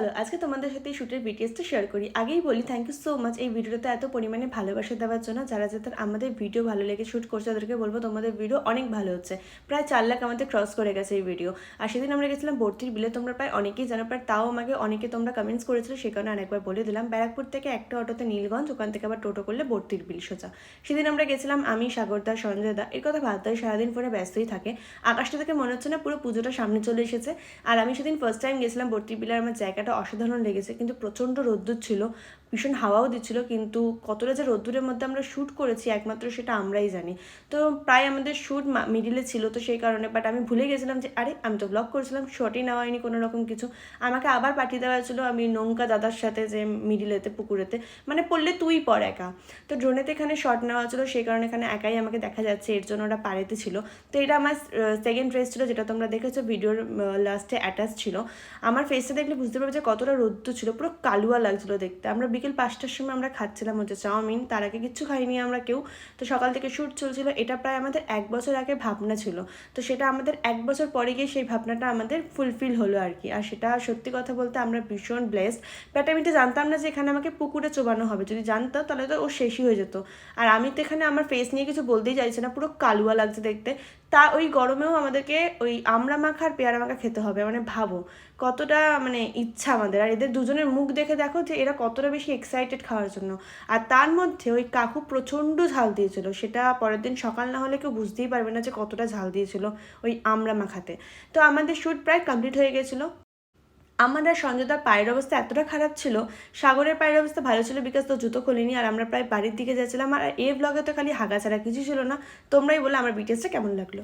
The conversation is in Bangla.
চলো আজকে তোমাদের সাথে এই শ্যুটের ডিটেইলসটা শেয়ার করি। আগেই বলি থ্যাংক ইউ সো মাচ এই ভিডিওটাতে এত পরিমাণে ভালোবাসা দেওয়ার জন্য। যারা যাদের আমাদের ভিডিও ভালো লেগে শ্যুট করছে তাদেরকে বলবো তোমাদের ভিডিও অনেক ভালো হচ্ছে। প্রায় 4 লাখ আমাদের ক্রস করে গেছে এই ভিডিও। আর সেদিন আমরা গেছিলাম ভর্তির বিলে, তোমরা প্রায় অনেকেই জানো, প্রায় তাও আমাকে অনেকে তোমরা কমেন্টস করেছিল, সে কারণে আরেকবার বলে দিলাম। ব্যারাকপুর থেকে একটা অটোতে নীলগঞ্জ, ওখান থেকে আবার টোটো করলে ভর্তির বিল সোজা। সেদিন আমরা গেছিলাম, আমি, সাগরদা, সঞ্জয় দা। এই কথা ভাবতেই সারাদিন ফোনে ব্যস্তই থাকে। আকাশটা থেকে মনে হচ্ছে না পুরো পুজোটা সামনে চলে এসেছে। আর আমি সেদিন ফার্স্ট টাইম গেছিলাম ভর্তির বিলে, আমার জায়গাটা অসাধারণ লেগেছে, কিন্তু প্রচণ্ড রোদ্দুর ছিল, ভীষণ হাওয়াও দিচ্ছিল। কিন্তু কতটা যে রোদ্দুরের মধ্যে আমরা শ্যুট করেছি একমাত্র সেটা আমরাই জানি। তো প্রায় আমাদের শ্যুট মিডিলে ছিল, তো সেই কারণে বাট আমি ভুলে গেছিলাম যে আরে আমি তো ব্লগ করেছিলাম, শটই নেওয়া হয়নি কোনো রকম কিছু। আমাকে আবার পাঠিয়ে দেওয়া হয়েছিল আমি নৌকা দাদার সাথে, যে মিডিলেতে পুকুরেতে, মানে পড়লে তুই পড় একা। তো ড্রোনেতে এখানে শট নেওয়া হচ্ছিল, সেই কারণে এখানে একাই আমাকে দেখা যাচ্ছে, এর জন্য ওরা পাড়েতে ছিল। তো এটা আমার সেকেন্ড ড্রেস ছিল, যেটা তোমরা দেখেছো ভিডিওর লাস্টে অ্যাটাচ ছিল। আমার ফেসটা দেখলে বুঝতে পারবে যে কতটা রোদ্দুর ছিল, পুরো কালুয়া লাগছিলো দেখতে। আমরা বিকেল 5টার সময় আমরা খাচ্ছিলাম হচ্ছে চাউমিন, তার আগে কিচ্ছু খাইনি আমরা কেউ। তো সকাল থেকে শ্যুট চলছিল। এটা প্রায় আমাদের 1 বছর আগে ভাবনা ছিল, তো সেটা আমাদের 1 বছর পরে গিয়ে সেই ভাবনাটা আমাদের ফুলফিল হলো আর কি। আর সেটা সত্যি কথা বলতে আমরা ভীষণ ব্লেসড। বাট আমি তো জানতাম না যে এখানে আমাকে পুকুরে চোবানো হবে। যদি জানতাম তাহলে তো ও শেষই হয়ে যেত। আর আমি তো এখানে আমার ফেস নিয়ে কিছু বলতেই চাইছি না, পুরো কালুয়া লাগছে দেখতে। তা ওই গরমেও আমাদেরকে ওই আমড়া মাখা আর পেয়ারা মাখা খেতে হবে, মানে ভাবো কতটা মানে ইচ্ছা আমাদের। আর এদের দুজনের মুখ দেখে দেখো যে এরা কতটা বেশি এক্সাইটেড খাওয়ার জন্য। আর তার মধ্যে ওই কাকু প্রচণ্ড ঝাল দিয়েছিল, সেটা পরের দিন সকাল না হলে কেউ বুঝতেই পারবে না যে কতটা ঝাল দিয়েছিল ওই আমড়া মাখাতে। তো আমাদের শ্যুট প্রায় কমপ্লিট হয়ে গেছিলো। আমার আর সঞ্জয়দার পায়ের অবস্থা এতটা খারাপ ছিল, সাগরের পায়ের অবস্থা ভালো ছিল বিকজ তো জুতো খুলিনি। আর আমরা প্রায় বাড়ির দিকে যাচ্ছিলাম। আর এই ব্লগে তো খালি হাগা ছাড়া কিছু ছিল না। তোমরাই বলো আমার বিটিএসটা কেমন লাগলো।